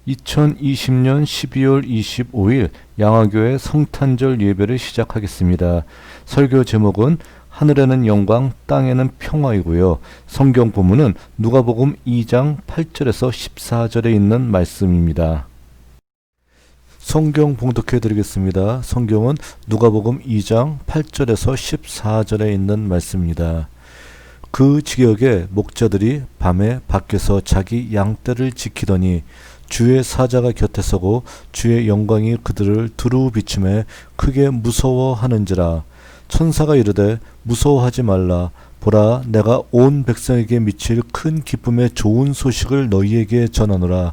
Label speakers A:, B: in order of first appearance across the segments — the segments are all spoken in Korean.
A: 2020년 12월 25일 양화교회 성탄절 예배를 시작하겠습니다. 설교 제목은 하늘에는 영광, 땅에는 평화이고요. 성경 본문은 누가복음 2장 8절에서 14절에 있는 말씀입니다. 성경 봉독해 드리겠습니다. 성경은 누가복음 2장 8절에서 14절에 있는 말씀입니다. 그 지역에 목자들이 밤에 밖에서 자기 양떼를 지키더니 주의 사자가 곁에 서고 주의 영광이 그들을 두루 비추매 크게 무서워하는지라. 천사가 이르되 무서워하지 말라. 보라, 내가 온 백성에게 미칠 큰 기쁨의 좋은 소식을 너희에게 전하노라.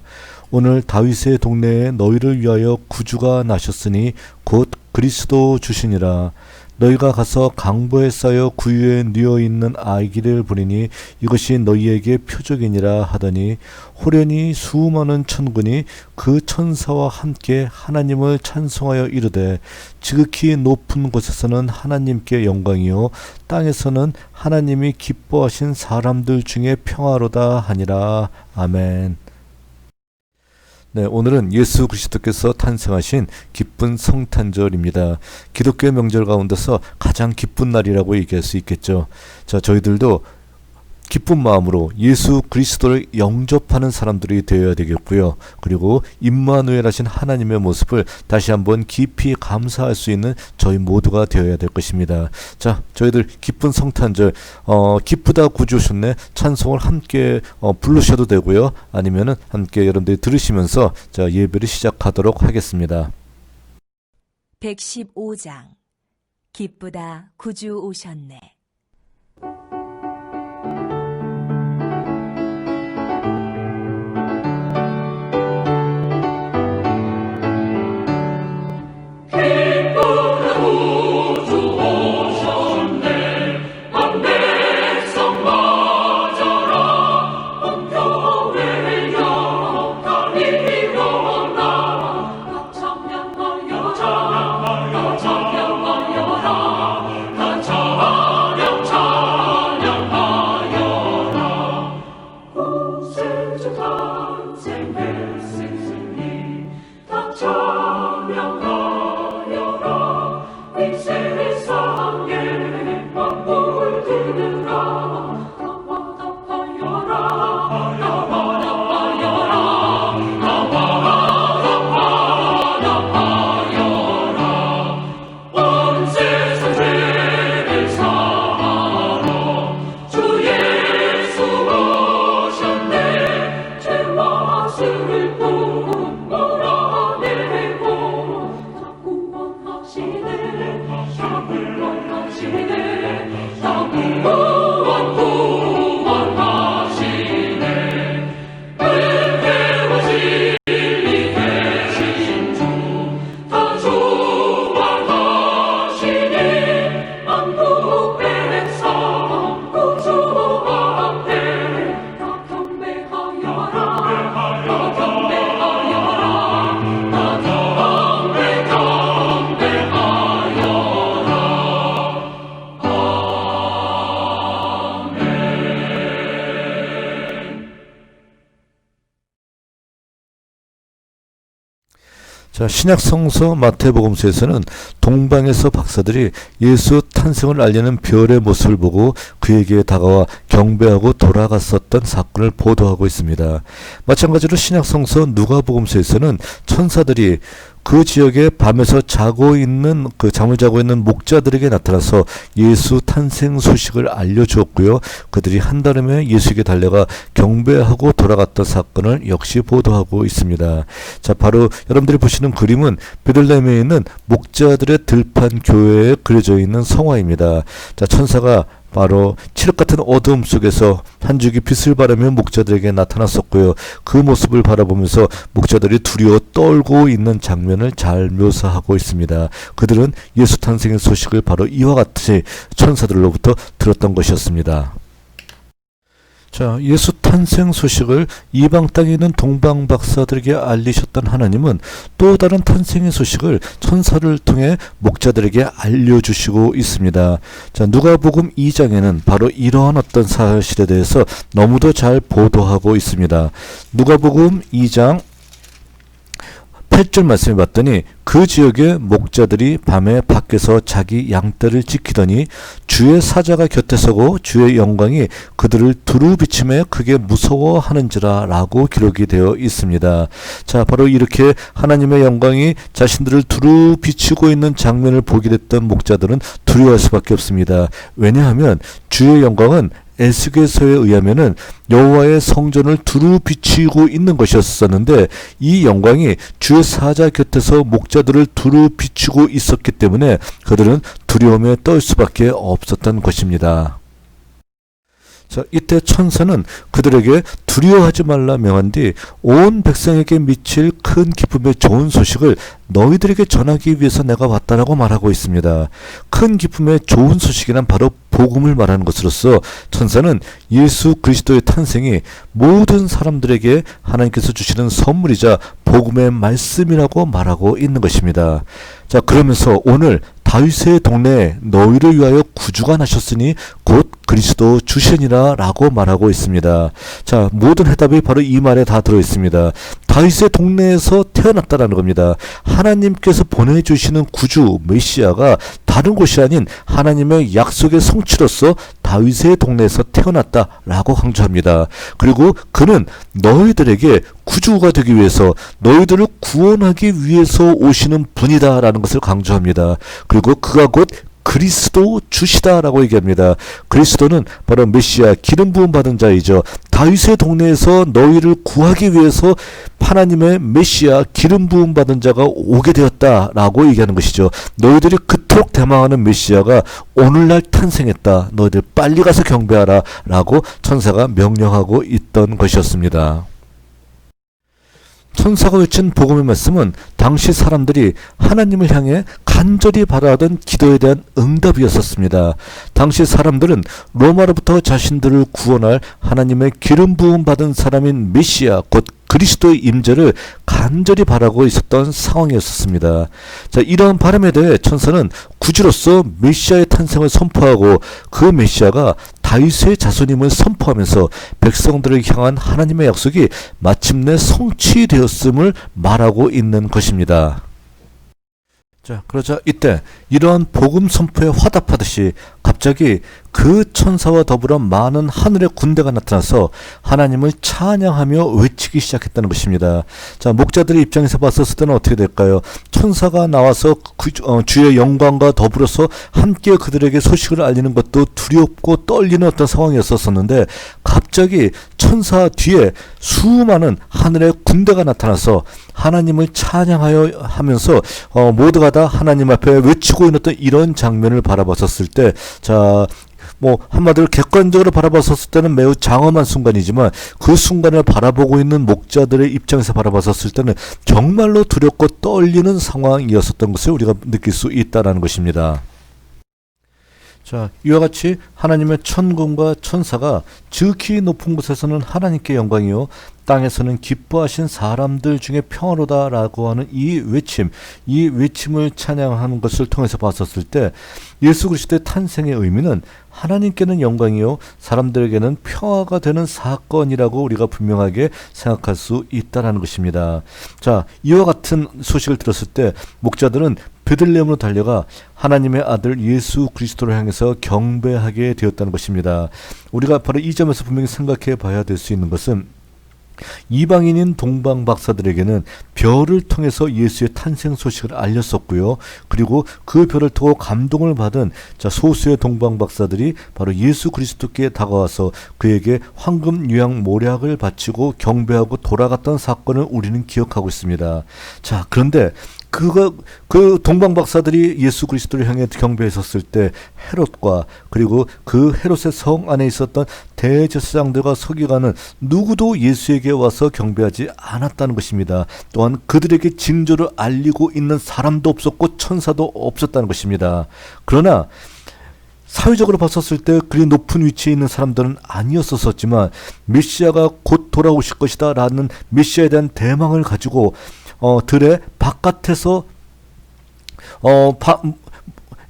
A: 오늘 다윗의 동네에 너희를 위하여 구주가 나셨으니 곧 그리스도 주시니라. 너희가 가서 강보에 쌓여 구유에 누워 있는 아기를 보리니 이것이 너희에게 표적이니라 하더니 호련히 수많은 천군이 그 천사와 함께 하나님을 찬송하여 이르되 지극히 높은 곳에서는 하나님께 영광이요 땅에서는 하나님이 기뻐하신 사람들 중에 평화로다 하니라. 아멘. 네, 오늘은 예수 그리스도께서 탄생하신 기쁜 성탄절입니다. 기독교 명절 가운데서 가장 기쁜 날이라고 얘기할 수 있겠죠. 자, 저희들도 기쁜 마음으로 예수 그리스도를 영접하는 사람들이 되어야 되겠고요. 그리고 임마누엘 하신 하나님의 모습을 다시 한번 깊이 감사할 수 있는 저희 모두가 되어야 될 것입니다. 자, 저희들 기쁜 성탄절, 기쁘다 구주 오셨네 찬송을 함께 부르셔도 되고요. 아니면은 함께 여러분들이 들으시면서 자, 예배를 시작하도록 하겠습니다.
B: 115장 기쁘다 구주 오셨네.
A: 자, 신약성서 마태복음서에서는 동방에서 박사들이 예수 탄생을 알리는 별의 모습을 보고 그에게 다가와 경배하고 돌아갔었던 사건을 보도하고 있습니다. 마찬가지로 신약성서 누가복음서에서는 천사들이 그 지역에 밤에서 잠을 자고 있는 목자들에게 나타나서 예수 탄생 소식을 알려주었고요. 그들이 한달음에 예수에게 달려가 경배하고 돌아갔던 사건을 역시 보도하고 있습니다. 자, 바로 여러분들이 보시는 그림은 베들레헴에 있는 목자들의 들판 교회에 그려져 있는 성화입니다. 자, 천사가 바로 칠흑 같은 어두움 속에서 한 줄기 빛을 바라며 목자들에게 나타났었고요. 그 모습을 바라보면서 목자들이 두려워 떨고 있는 장면을 잘 묘사하고 있습니다. 그들은 예수 탄생의 소식을 바로 이와 같이 천사들로부터 들었던 것이었습니다. 자, 예수 탄생 소식을 이방 땅에 있는 동방 박사들에게 알리셨던 하나님은 또 다른 탄생의 소식을 천사를 통해 목자들에게 알려주시고 있습니다. 자, 누가복음 2장에는 바로 이러한 어떤 사실에 대해서 너무도 잘 보도하고 있습니다. 누가복음 2장 8절 말씀을 봤더니 그 지역의 목자들이 밤에 밖에서 자기 양떼를 지키더니 주의 사자가 곁에 서고 주의 영광이 그들을 두루 비침에 크게 무서워하는지라 라고 기록이 되어 있습니다. 자, 바로 이렇게 하나님의 영광이 자신들을 두루 비추고 있는 장면을 보게 됐던 목자들은 두려워할 수밖에 없습니다. 왜냐하면 주의 영광은 에스겔서에 의하면은 여호와의 성전을 두루 비추고 있는 것이었었는데 이 영광이 주의 사자 곁에서 목자들을 두루 비추고 있었기 때문에 그들은 두려움에 떨 수밖에 없었던 것입니다. 자, 이때 천사는 그들에게 두려워하지 말라 명한 뒤 온 백성에게 미칠 큰 기쁨의 좋은 소식을 너희들에게 전하기 위해서 내가 왔다라고 말하고 있습니다. 큰 기쁨의 좋은 소식이란 바로 복음을 말하는 것으로서 천사는 예수 그리스도의 탄생이 모든 사람들에게 하나님께서 주시는 선물이자 복음의 말씀이라고 말하고 있는 것입니다. 자, 그러면서 오늘 다윗의 동네에 너희를 위하여 구주가 나셨으니 곧 그리스도 주시니라 라고 말하고 있습니다. 자, 모든 해답이 바로 이 말에 다 들어있습니다. 다윗의 동네에서 태어났다라는 겁니다. 하나님께서 보내주시는 구주 메시아가 다른 곳이 아닌 하나님의 약속의 성취로서 다윗의 동네에서 태어났다라고 강조합니다. 그리고 그는 너희들에게 구주가 되기 위해서 너희들을 구원하기 위해서 오시는 분이다라는 것을 강조합니다. 그리고 그가 곧 그리스도 주시다라고 얘기합니다. 그리스도는 바로 메시아 기름 부음 받은 자이죠. 다윗의 동네에서 너희를 구하기 위해서 하나님의 메시아 기름 부음 받은 자가 오게 되었다라고 얘기하는 것이죠. 너희들이 그토록 대망하는 메시아가 오늘날 탄생했다. 너희들 빨리 가서 경배하라 라고 천사가 명령하고 있던 것이었습니다. 천사가 외친 복음의 말씀은 당시 사람들이 하나님을 향해 간절히 바라던 기도에 대한 응답이었었습니다. 당시 사람들은 로마로부터 자신들을 구원할 하나님의 기름 부음 받은 사람인 메시아 곧 그리스도의 임재를 간절히 바라고 있었던 상황이었습니다. 자, 이러한 바람에 대해 천사는 구주로서 메시아의 탄생을 선포하고 그 메시아가 다윗의 자손임을 선포하면서 백성들을 향한 하나님의 약속이 마침내 성취되었음을 말하고 있는 것입니다. 자, 그러자 이때 이러한 복음 선포에 화답하듯이 갑자기 그 천사와 더불어 많은 하늘의 군대가 나타나서 하나님을 찬양하며 외치기 시작했다는 것입니다. 자, 목자들의 입장에서 봤었을 때는 어떻게 될까요? 천사가 나와서 주의 영광과 더불어서 함께 그들에게 소식을 알리는 것도 두렵고 떨리는 어떤 상황이었었는데 갑자기 천사 뒤에 수많은 하늘의 군대가 나타나서 하나님을 찬양하여 하면서 모두가 다 하나님 앞에 외치고 있는 어떤 이런 장면을 바라봤었을 때, 자, 한마디로 객관적으로 바라봤었을 때는 매우 장엄한 순간이지만 그 순간을 바라보고 있는 목자들의 입장에서 바라봤었을 때는 정말로 두렵고 떨리는 상황이었었던 것을 우리가 느낄 수 있다는 것입니다. 자, 이와 같이 하나님의 천군과 천사가 지극히 높은 곳에서는 하나님께 영광이요 땅에서는 기뻐하신 사람들 중에 평화로다라고 하는 이 외침을 찬양하는 것을 통해서 봤었을 때 예수 그리스도의 탄생의 의미는 하나님께는 영광이요 사람들에게는 평화가 되는 사건이라고 우리가 분명하게 생각할 수 있다라는 것입니다. 자, 이와 같은 소식을 들었을 때 목자들은 베들레헴으로 달려가 하나님의 아들 예수 그리스도를 향해서 경배하게 되었다는 것입니다. 우리가 바로 이 점에서 분명히 생각해 봐야 될 수 있는 것은 이방인인 동방 박사들에게는 별을 통해서 예수의 탄생 소식을 알렸었고요. 그리고 그 별을 타고 감동을 받은 소수의 동방 박사들이 바로 예수 그리스도께 다가와서 그에게 황금 유향 모략을 바치고 경배하고 돌아갔던 사건을 우리는 기억하고 있습니다. 자, 그런데 그 동방 박사들이 예수 그리스도를 향해 경배했었을 때 헤롯과 그리고 그 헤롯의 성 안에 있었던 대제사장들과 서기관은 누구도 예수에게 와서 경배하지 않았다는 것입니다. 또한 그들에게 징조를 알리고 있는 사람도 없었고 천사도 없었다는 것입니다. 그러나 사회적으로 봤었을 때 그리 높은 위치에 있는 사람들은 아니었었지만 메시아가 곧 돌아오실 것이다 라는 메시아에 대한 대망을 가지고 들의 바깥에서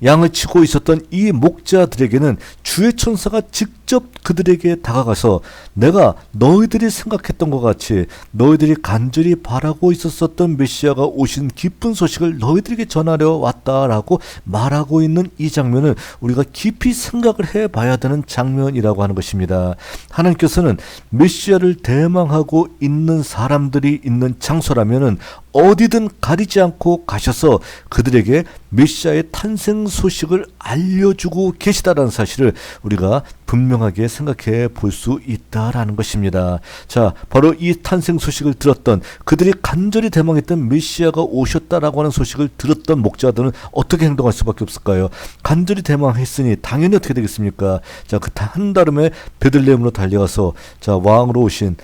A: 양을 치고 있었던 이 목자들에게는 주의 천사가 직접 직접 그들에게 다가가서 내가 너희들이 생각했던 것 같이 너희들이 간절히 바라고 있었던 메시아가 오신 기쁜 소식을 너희들에게 전하려 왔다라고 말하고 있는 이 장면을 우리가 깊이 생각을 해봐야 되는 장면이라고 하는 것입니다. 하나님께서는 메시아를 대망하고 있는 사람들이 있는 장소라면은 어디든 가리지 않고 가셔서 그들에게 메시아의 탄생 소식을 알려주고 계시다라는 사실을 우리가 분명하게 생각해 볼 수 있다라는 것입니다. 자, 바로 이 탄생 소식을 들었던 그들이 간절히 대망했던 메시아가 오셨다라고 하는 소식을 들었던 목자들은 어떻게 행동할 수밖에 없을까요? 간절히 대망했으니 당연히 어떻게 되겠습니까? 자, 그 한달음에 베들레헴으로 달려가서 자, 왕으로 오신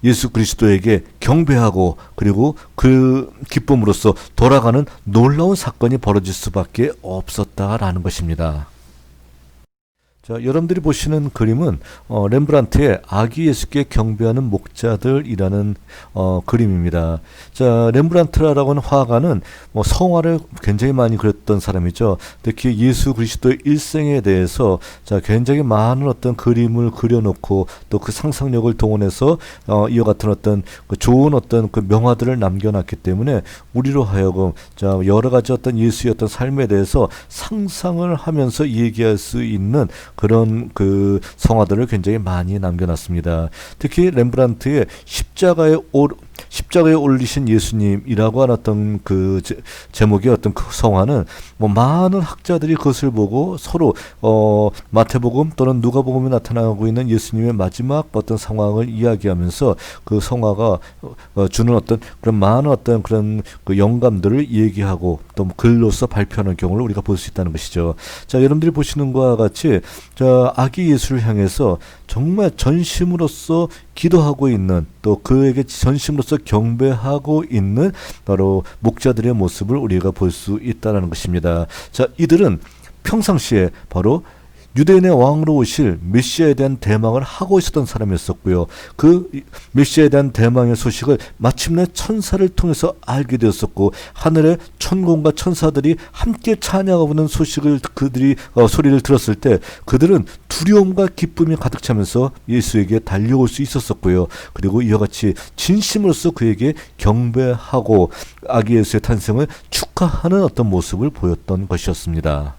A: 예수 그리스도에게 경배하고 그리고 그 기쁨으로써 돌아가는 놀라운 사건이 벌어질 수밖에 없었다라는 것입니다. 자, 여러분들이 보시는 그림은 렘브란트의 아기 예수께 경배하는 목자들이라는 그림입니다. 자, 렘브란트라고 하는 화가는 성화를 굉장히 많이 그렸던 사람이죠. 특히 예수 그리스도의 일생에 대해서 자, 굉장히 많은 어떤 그림을 그려놓고 또 그 상상력을 동원해서 이와 같은 어떤 그 좋은 어떤 그 명화들을 남겨놨기 때문에 우리로 하여금 자, 여러 가지 어떤 예수의 어떤 삶에 대해서 상상을 하면서 얘기할 수 있는 그런 그 성화들을 굉장히 많이 남겨놨습니다. 특히 렘브란트의 십자가에 올리신 예수님이라고 하는 어떤 그 제목의 어떤 그 성화는 많은 학자들이 그것을 보고 서로 마태복음 또는 누가복음에 나타나고 있는 예수님의 마지막 어떤 상황을 이야기하면서 그 성화가 주는 어떤 그런 많은 어떤 그런 그 영감들을 얘기하고 또 글로서 발표하는 경우를 우리가 볼 수 있다는 것이죠. 자, 여러분들이 보시는 것과 같이 자, 아기 예수를 향해서 정말 전심으로써 기도하고 있는 또 그에게 전심으로써 경배하고 있는 바로 목자들의 모습을 우리가 볼 수 있다는 것입니다. 자, 이들은 평상시에 바로 유대인의 왕으로 오실 메시아에 대한 대망을 하고 있었던 사람이었었고요. 그 메시아에 대한 대망의 소식을 마침내 천사를 통해서 알게 되었었고 하늘의 천군과 천사들이 함께 찬양하는 소식을 그들이 소리를 들었을 때 그들은 두려움과 기쁨이 가득 차면서 예수에게 달려올 수 있었었고요. 그리고 이와 같이 진심으로써 그에게 경배하고 아기 예수의 탄생을 축하하는 어떤 모습을 보였던 것이었습니다.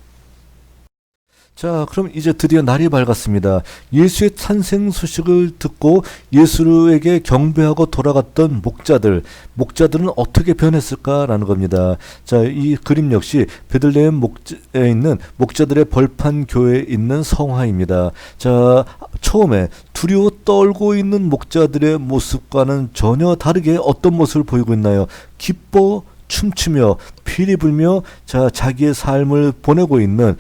A: 자, 그럼 이제 드디어 날이 밝았습니다. 예수의 탄생 소식을 듣고 예수에게 경배하고 돌아갔던 목자들은 어떻게 변했을까라는 겁니다. 자, 이 그림 역시 베들레헴 목자에 있는 목자들의 벌판 교회에 있는 성화입니다. 자, 처음에 두려워 떨고 있는 목자들의 모습과는 전혀 다르게 어떤 모습을 보이고 있나요? 기뻐 춤추며 피리 불며 자, 자기의 삶을 보내고 있는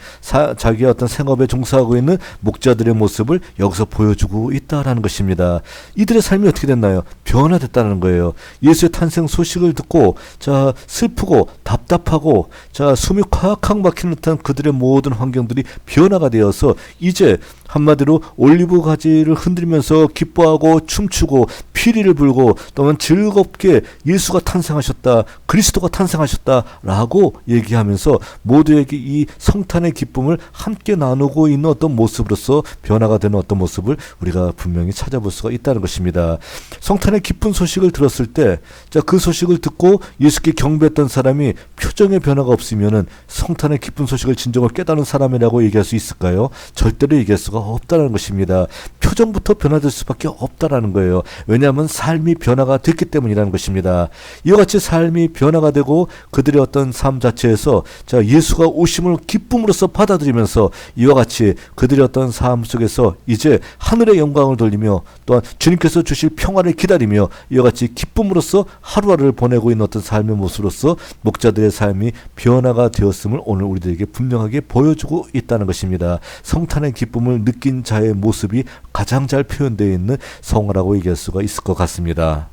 A: 자기의 어떤 생업에 종사하고 있는 목자들의 모습을 여기서 보여주고 있다라는 것입니다. 이들의 삶이 어떻게 됐나요? 변화됐다는 거예요. 예수의 탄생 소식을 듣고 자, 슬프고 답답하고 자, 숨이 콱콱 막히는 듯한 그들의 모든 환경들이 변화가 되어서 이제 한마디로 올리브 가지를 흔들면서 기뻐하고 춤추고 피리를 불고 또는 즐겁게 예수가 탄생하셨다, 그리스도가 탄생하셨다라고 얘기하면서 모두에게 이 성탄의 기쁨을 함께 나누고 있는 어떤 모습으로서 변화가 되는 어떤 모습을 우리가 분명히 찾아볼 수가 있다는 것입니다. 성탄의 기쁜 소식을 들었을 때, 자, 그 소식을 듣고 예수께 경배했던 사람이 표정의 변화가 없으면은 성탄의 기쁜 소식을 진정을 깨달은 사람이라고 얘기할 수 있을까요? 절대로 얘기할 수가 없다는 것입니다. 표정부터 변화될 수밖에 없다라는 거예요. 왜냐하면 삶이 변화가 됐기 때문이라는 것입니다. 이와 같이 삶이 변화가 되고 그들의 어떤 삶 자체에서 자, 예수가 오심을 기쁨으로써 받아들이면서 이와 같이 그들의 어떤 삶 속에서 이제 하늘의 영광을 돌리며 또한 주님께서 주실 평화를 기다리며 이와 같이 기쁨으로써 하루하루를 보내고 있는 어떤 삶의 모습으로서 목자들의 삶이 변화가 되었음을 오늘 우리들에게 분명하게 보여주고 있다는 것입니다. 성탄의 기쁨을 느낀 자의 모습이 가장 잘 표현되어 있는 성화라고 얘기할 수가 있을 것 같습니다.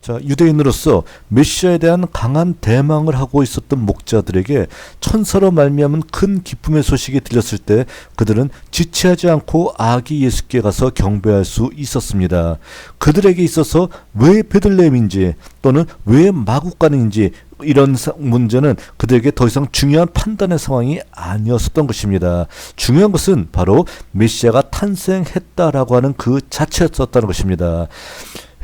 A: 자, 유대인으로서 메시아에 대한 강한 대망을 하고 있었던 목자들에게 천사로 말미암은 큰 기쁨의 소식이 들렸을 때 그들은 지체하지 않고 아기 예수께 가서 경배할 수 있었습니다. 그들에게 있어서 왜 베들레헴인지 또는 왜 마구간인지 이런 문제는 그들에게 더 이상 중요한 판단의 상황이 아니었었던 것입니다. 중요한 것은 바로 메시아가 탄생했다라고 하는 그 자체였었다는 것입니다.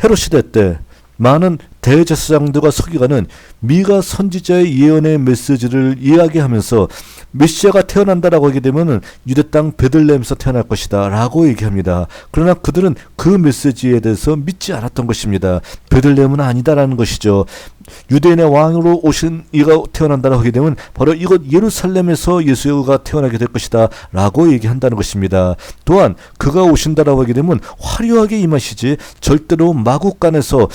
A: 헤롯 시대 때 많은 대제사장들과 서기관은 미가 선지자의 예언의 메시지를 이야기하면서 메시아가 태어난다라고 하게 되면 유대 땅 베들레헴에서 태어날 것이다 라고 얘기합니다. 그러나 그들은 그 메시지에 대해서 믿지 않았던 것입니다. 베들레헴은 아니다라는 것이죠. 유대인의 왕으로 오신 이가 태어난다라고 하게 되면 바로 이곳 예루살렘에서 예수가 태어나게 될 것이다 라고 얘기한다는 것입니다. 또한 그가 오신다라고 하게 되면 화려하게 임하시지 절대로 마국간에서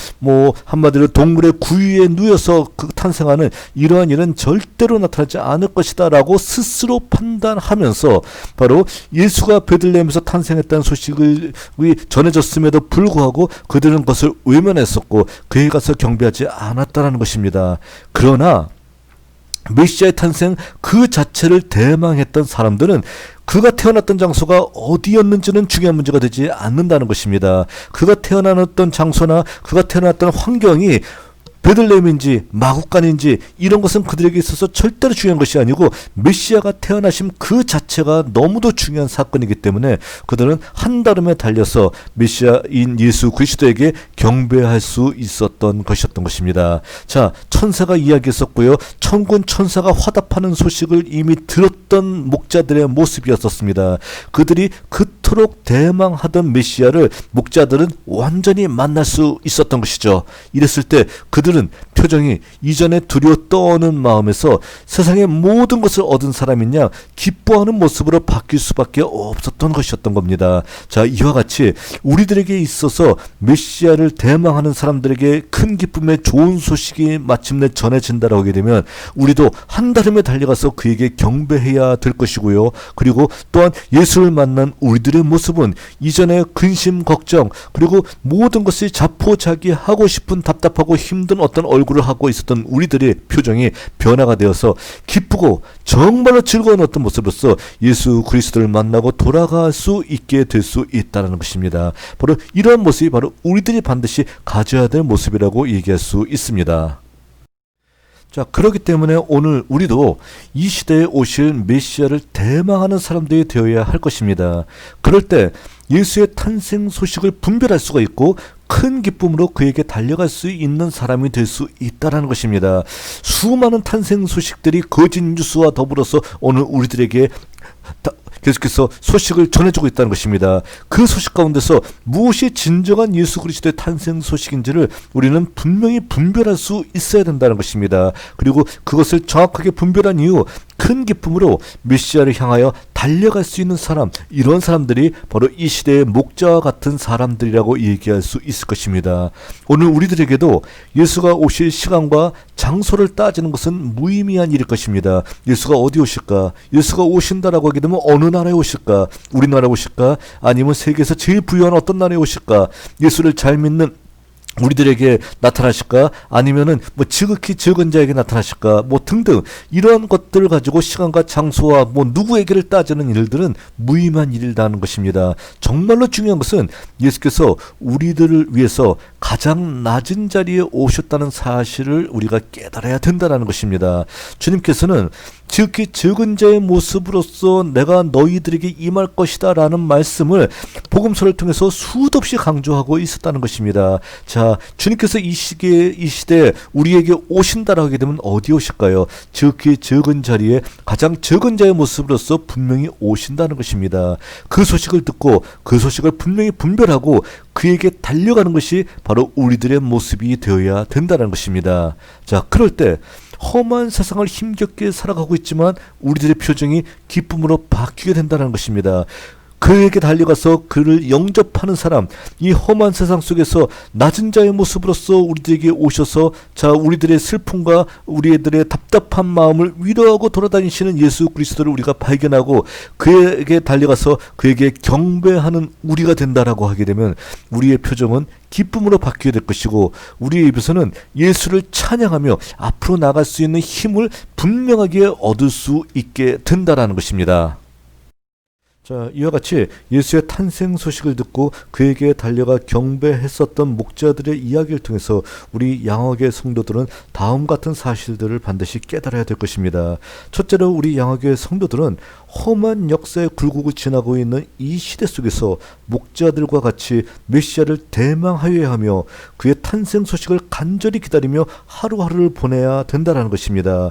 A: 한마디로 동물의 구유에 누여서 탄생하는 이러한 일은 절대로 나타나지 않을 것이다 라고 스스로 판단하면서 바로 예수가 베들레헴에서 탄생했다는 소식이 전해졌음에도 불구하고 그들은 그것을 외면했었고 그에 가서 경배하지 않았다라는 것입니다. 그러나 메시아의 탄생 그 자체를 대망했던 사람들은 그가 태어났던 장소가 어디였는지는 중요한 문제가 되지 않는다는 것입니다. 그가 태어났던 장소나 그가 태어났던 환경이 베들레헴인지 마국간인지 이런 것은 그들에게 있어서 절대로 중요한 것이 아니고 메시아가 태어나심 그 자체가 너무도 중요한 사건이기 때문에 그들은 한달음에 달려서 메시아인 예수 그리스도에게 경배할 수 있었던 것이었던 것입니다. 자, 천사가 이야기했었고요. 천군 천사가 화답하는 소식을 이미 들었던 목자들의 모습이었었습니다. 그들이 그토록 대망하던 메시아를 목자들은 완전히 만날 수 있었던 것이죠. 이랬을 때 그들은 표정이 이전에 두려워 떠오는 마음에서 세상의 모든 것을 얻은 사람이냐 기뻐하는 모습으로 바뀔 수밖에 없었던 것이었던 겁니다. 자, 이와 같이 우리들에게 있어서 메시아를 대망하는 사람들에게 큰 기쁨의 좋은 소식이 마침내 전해진다라고 하게 되면 우리도 한달음에 달려가서 그에게 경배해야 될 것이고요. 그리고 또한 예수를 만난 우리들의 모습은 이전에 근심 걱정 그리고 모든 것이 자포자기하고 싶은 답답하고 힘든 어떤 얼굴을 하고 있었던 우리들의 표정이 변화가 되어서 기쁘고 정말로 즐거운 어떤 모습으로서 예수 그리스도를 만나고 돌아갈 수 있게 될 수 있다는 것입니다. 바로 이러한 모습이 바로 우리들이 반드시 가져야 될 모습이라고 얘기할 수 있습니다. 자, 그렇기 때문에 오늘 우리도 이 시대에 오실 메시아를 대망하는 사람들이 되어야 할 것입니다. 그럴 때 예수의 탄생 소식을 분별할 수가 있고 큰 기쁨으로 그에게 달려갈 수 있는 사람이 될 수 있다는 것입니다. 수많은 탄생 소식들이 거짓 뉴스와 더불어서 오늘 우리들에게 계속해서 소식을 전해주고 있다는 것입니다. 그 소식 가운데서 무엇이 진정한 예수 그리스도의 탄생 소식인지를 우리는 분명히 분별할 수 있어야 된다는 것입니다. 그리고 그것을 정확하게 분별한 이후 큰 기쁨으로 메시아를 향하여 달려갈 수 있는 사람, 이런 사람들이 바로 이 시대의 목자와 같은 사람들이라고 얘기할 수 있을 것입니다. 오늘 우리들에게도 예수가 오실 시간과 장소를 따지는 것은 무의미한 일일 것입니다. 예수가 어디 오실까? 예수가 오신다라고 하게 되면 어느 나라에 오실까? 우리나라에 오실까? 아니면 세계에서 제일 부유한 어떤 나라에 오실까? 예수를 잘 믿는 우리들에게 나타나실까? 아니면은 지극히 적은 자에게 나타나실까? 등등 이러한 것들을 가지고 시간과 장소와 누구에게를 따지는 일들은 무의미한 일이라는 것입니다. 정말로 중요한 것은 예수께서 우리들을 위해서 가장 낮은 자리에 오셨다는 사실을 우리가 깨달아야 된다는 것입니다. 주님께서는 지극히 적은 자의 모습으로서 내가 너희들에게 임할 것이다 라는 말씀을 복음서를 통해서 수도 없이 강조하고 있었다는 것입니다. 자, 주님께서 이 시대에 우리에게 오신다라고 하게 되면 어디 오실까요? 지극히 적은 자리에 가장 적은 자의 모습으로서 분명히 오신다는 것입니다. 그 소식을 듣고 그 소식을 분명히 분별하고 그에게 달려가는 것이 바로 우리들의 모습이 되어야 된다는 것입니다. 자, 그럴 때 험한 세상을 힘겹게 살아가고 있지만 우리들의 표정이 기쁨으로 바뀌게 된다는 것입니다. 그에게 달려가서 그를 영접하는 사람, 이 험한 세상 속에서 낮은 자의 모습으로서 우리들에게 오셔서 우리들의 슬픔과 우리들의 답답한 마음을 위로하고 돌아다니시는 예수 그리스도를 우리가 발견하고 그에게 달려가서 그에게 경배하는 우리가 된다라고 하게 되면 우리의 표정은 기쁨으로 바뀌게 될 것이고 우리의 입에서는 예수를 찬양하며 앞으로 나갈 수 있는 힘을 분명하게 얻을 수 있게 된다라는 것입니다. 자, 이와 같이 예수의 탄생 소식을 듣고 그에게 달려가 경배했었던 목자들의 이야기를 통해서 우리 양화교회 성도들은 다음 같은 사실들을 반드시 깨달아야 될 것입니다. 첫째로 우리 양화교회 성도들은 험한 역사의 굴곡을 지나고 있는 이 시대 속에서 목자들과 같이 메시아를 대망하여야 하며 그의 탄생 소식을 간절히 기다리며 하루하루를 보내야 된다는 것입니다.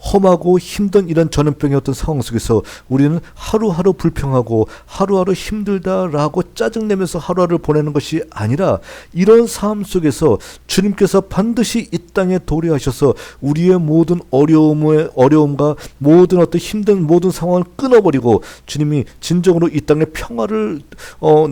A: 험하고 힘든 이런 전염병의 어떤 상황 속에서 우리는 하루하루 불평하고 하루하루 힘들다라고 짜증내면서 하루하루를 보내는 것이 아니라 이런 삶 속에서 주님께서 반드시 이 땅에 도래하셔서 우리의 모든 어려움과 모든 어떤 힘든 모든 상황을 끊어버리고 주님이 진정으로 이 땅에 평화를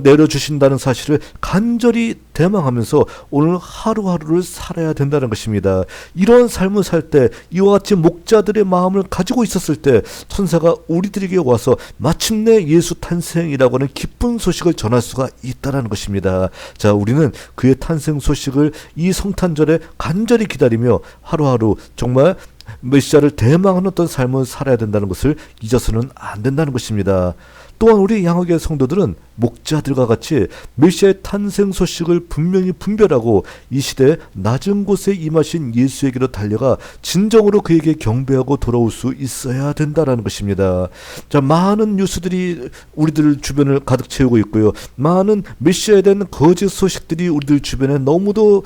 A: 내려주신다는 사실을 간절히 대망하면서 오늘 하루하루를 살아야 된다는 것입니다. 이런 삶을 살 때 이와 같이 목자들의 마음을 가지고 있었을 때 천사가 우리들에게 와서 마침내 예수 탄생이라고 하는 기쁜 소식을 전할 수가 있다는 것입니다. 자, 우리는 그의 탄생 소식을 이 성탄절에 간절히 기다리며 하루하루 정말 메시아를 대망하는 어떤 삶을 살아야 된다는 것을 잊어서는 안 된다는 것입니다. 또한 우리 양화교회 성도들은 목자들과 같이 메시아의 탄생 소식을 분명히 분별하고 이 시대 낮은 곳에 임하신 예수에게로 달려가 진정으로 그에게 경배하고 돌아올 수 있어야 된다는 것입니다. 자, 많은 뉴스들이 우리들 주변을 가득 채우고 있고요. 많은 메시아에 대한 거짓 소식들이 우리들 주변에 너무도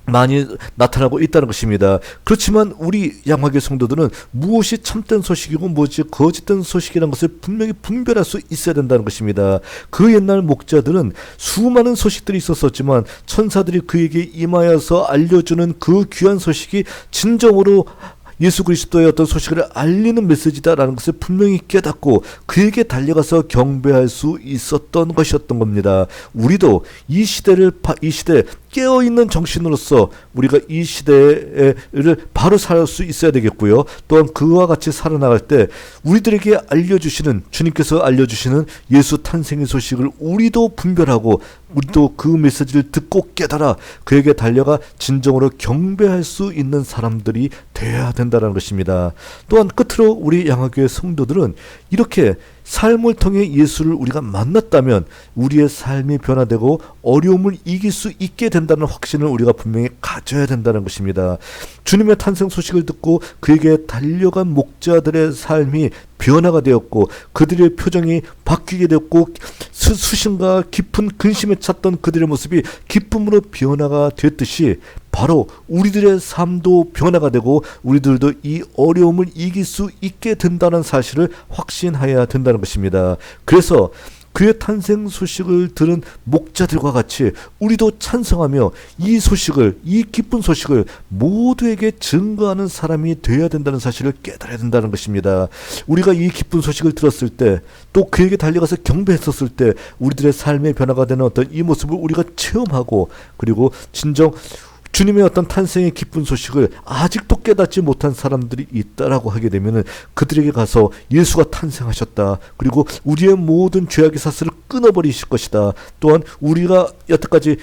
A: 많이 나타나고 있다는 것입니다. 그렇지만 우리 양화교회 성도들은 무엇이 참된 소식이고 무엇이 거짓된 소식이라는 것을 분명히 분별할 수 있어야 된다는 것입니다. 그 옛날 목자들은 수많은 소식들이 있었지만 천사들이 그에게 임하여서 알려주는 그 귀한 소식이 진정으로 예수 그리스도의 어떤 소식을 알리는 메시지다라는 것을 분명히 깨닫고 그에게 달려가서 경배할 수 있었던 것이었던 겁니다. 우리도 이 시대 깨어있는 정신으로서 우리가 이 시대를 바로 살 수 있어야 되겠고요. 또한 그와 같이 살아나갈 때 우리들에게 알려주시는 주님께서 알려주시는 예수 탄생의 소식을 우리도 분별하고 우리도 그 메시지를 듣고 깨달아 그에게 달려가 진정으로 경배할 수 있는 사람들이 되어야 된다는 것입니다. 또한 끝으로 우리 양화교회 성도들은 이렇게 삶을 통해 예수를 우리가 만났다면 우리의 삶이 변화되고 어려움을 이길 수 있게 된다는 확신을 우리가 분명히 가져야 된다는 것입니다. 주님의 탄생 소식을 듣고 그에게 달려간 목자들의 삶이 변화가 되었고 그들의 표정이 바뀌게 되었고 수신과 깊은 근심에 찼던 그들의 모습이 기쁨으로 변화가 됐듯이 바로 우리들의 삶도 변화가 되고 우리들도 이 어려움을 이길 수 있게 된다는 사실을 확신해야 된다는 것입니다. 그래서 그의 탄생 소식을 들은 목자들과 같이 우리도 찬성하며 이 기쁜 소식을 모두에게 증거하는 사람이 되어야 된다는 사실을 깨달아야 된다는 것입니다. 우리가 이 기쁜 소식을 들었을 때 또 그에게 달려가서 경배했었을 때 우리들의 삶의 변화가 되는 어떤 이 모습을 우리가 체험하고 그리고 진정 주님의 어떤 탄생의 기쁜 소식을 아직도 깨닫지 못한 사람들이 있다라고 하게 되면은 그들에게 가서 예수가 탄생하셨다. 그리고 우리의 모든 죄악의 사슬을 끊어버리실 것이다. 또한 우리가 여태까지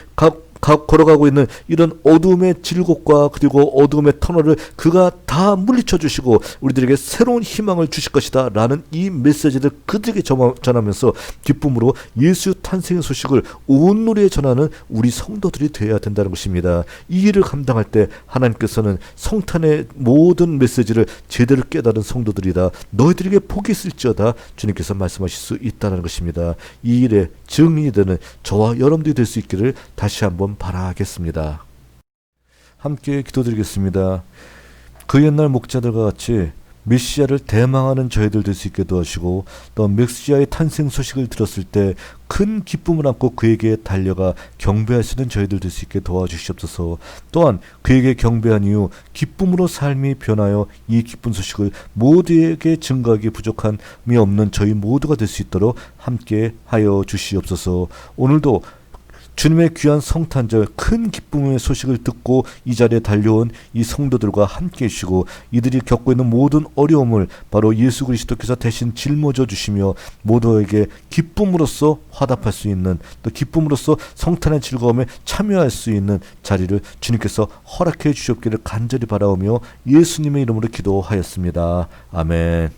A: 걸어가고 있는 이런 어두움의 질곡과 그리고 어두움의 터널을 그가 다 물리쳐 주시고 우리들에게 새로운 희망을 주실 것이다 라는 이 메시지를 그들에게 전하면서 기쁨으로 예수 탄생의 소식을 온 누리에 전하는 우리 성도들이 되어야 된다는 것입니다. 이 일을 감당할 때 하나님께서는 성탄의 모든 메시지를 제대로 깨달은 성도들이다. 너희들에게 복이 있을지어다 주님께서 말씀하실 수 있다는 것입니다. 이 일에 증인이 되는 저와 여러분들이 될 수 있기를 다시 한번 바라겠습니다. 함께 기도드리겠습니다. 그 옛날 목자들과 같이 메시아를 대망하는 저희들 될 수 있게 도와주시고 또 메시아의 탄생 소식을 들었을 때 큰 기쁨을 안고 그에게 달려가 경배할 수 있는 저희들 될 수 있게 도와주시옵소서. 또한 그에게 경배한 이후 기쁨으로 삶이 변하여 이 기쁜 소식을 모두에게 증거하기 부족함이 없는 저희 모두가 될 수 있도록 함께 하여 주시옵소서. 오늘도 주님의 귀한 성탄절 큰 기쁨의 소식을 듣고 이 자리에 달려온 이 성도들과 함께 해주시고 이들이 겪고 있는 모든 어려움을 바로 예수 그리스도께서 대신 짊어져 주시며 모두에게 기쁨으로써 화답할 수 있는 또 기쁨으로써 성탄의 즐거움에 참여할 수 있는 자리를 주님께서 허락해 주시옵기를 간절히 바라오며 예수님의 이름으로 기도하였습니다. 아멘.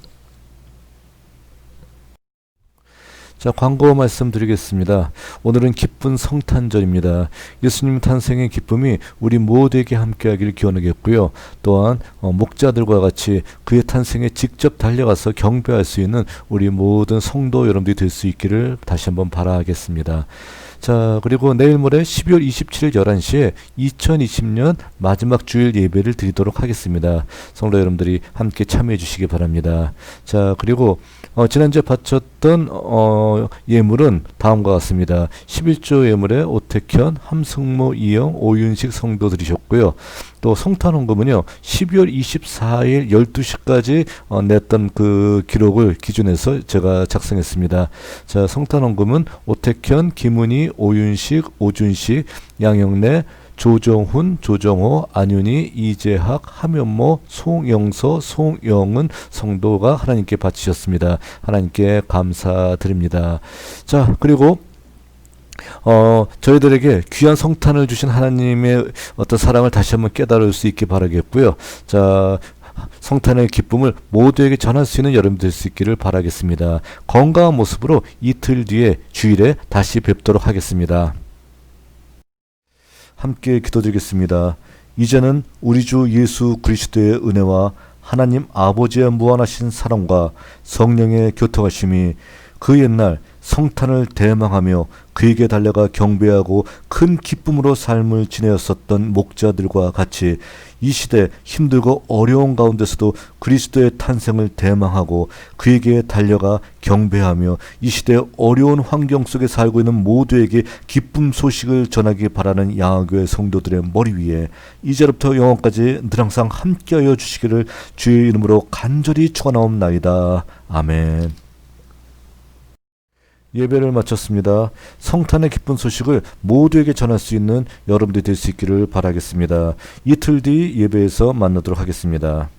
A: 자, 광고 말씀드리겠습니다. 오늘은 기쁜 성탄절입니다. 예수님 탄생의 기쁨이 우리 모두에게 함께하기를 기원하겠고요. 또한 목자들과 같이 그의 탄생에 직접 달려가서 경배할 수 있는 우리 모든 성도 여러분들이 될 수 있기를 다시 한번 바라겠습니다. 자, 그리고 내일 모레 12월 27일 11시에 2020년 마지막 주일 예배를 드리도록 하겠습니다. 성도 여러분들이 함께 참여해 주시기 바랍니다. 자, 그리고 지난주에 바쳤던 예물은 다음과 같습니다. 11조 예물에 오택현, 함승모, 이영, 오윤식 성도 드리셨고요. 또 성탄헌금은요 12월 24일 12시까지 냈던 그 기록을 기준해서 제가 작성했습니다. 자, 성탄헌금은 오택현, 김은희, 오윤식, 오준식, 양영래, 조정훈, 조정호, 안윤희, 이재학, 하면모, 송영서, 송영은 성도가 하나님께 바치셨습니다. 하나님께 감사드립니다. 자, 그리고 저희들에게 귀한 성탄을 주신 하나님의 어떤 사랑을 다시 한번 깨달을 수 있게 바라겠고요. 자, 성탄의 기쁨을 모두에게 전할 수 있는 여러분 될 수 있기를 바라겠습니다. 건강한 모습으로 이틀 뒤에 주일에 다시 뵙도록 하겠습니다. 함께 기도드리겠습니다. 이제는 우리 주 예수 그리스도의 은혜와 하나님 아버지의 무한하신 사랑과 성령의 교통하심이 그 옛날 성탄을 대망하며 그에게 달려가 경배하고 큰 기쁨으로 삶을 지내었었던 목자들과 같이 이 시대 힘들고 어려운 가운데서도 그리스도의 탄생을 대망하고 그에게 달려가 경배하며 이 시대의 어려운 환경 속에 살고 있는 모두에게 기쁨 소식을 전하기 바라는 양화교회 성도들의 머리 위에 이제부터 영원까지 늘 항상 함께하여 주시기를 주의 이름으로 간절히 축원하옵나이다. 아멘. 예배를 마쳤습니다. 성탄의 기쁜 소식을 모두에게 전할 수 있는 여러분들이 될 수 있기를 바라겠습니다. 이틀 뒤 예배에서 만나도록 하겠습니다.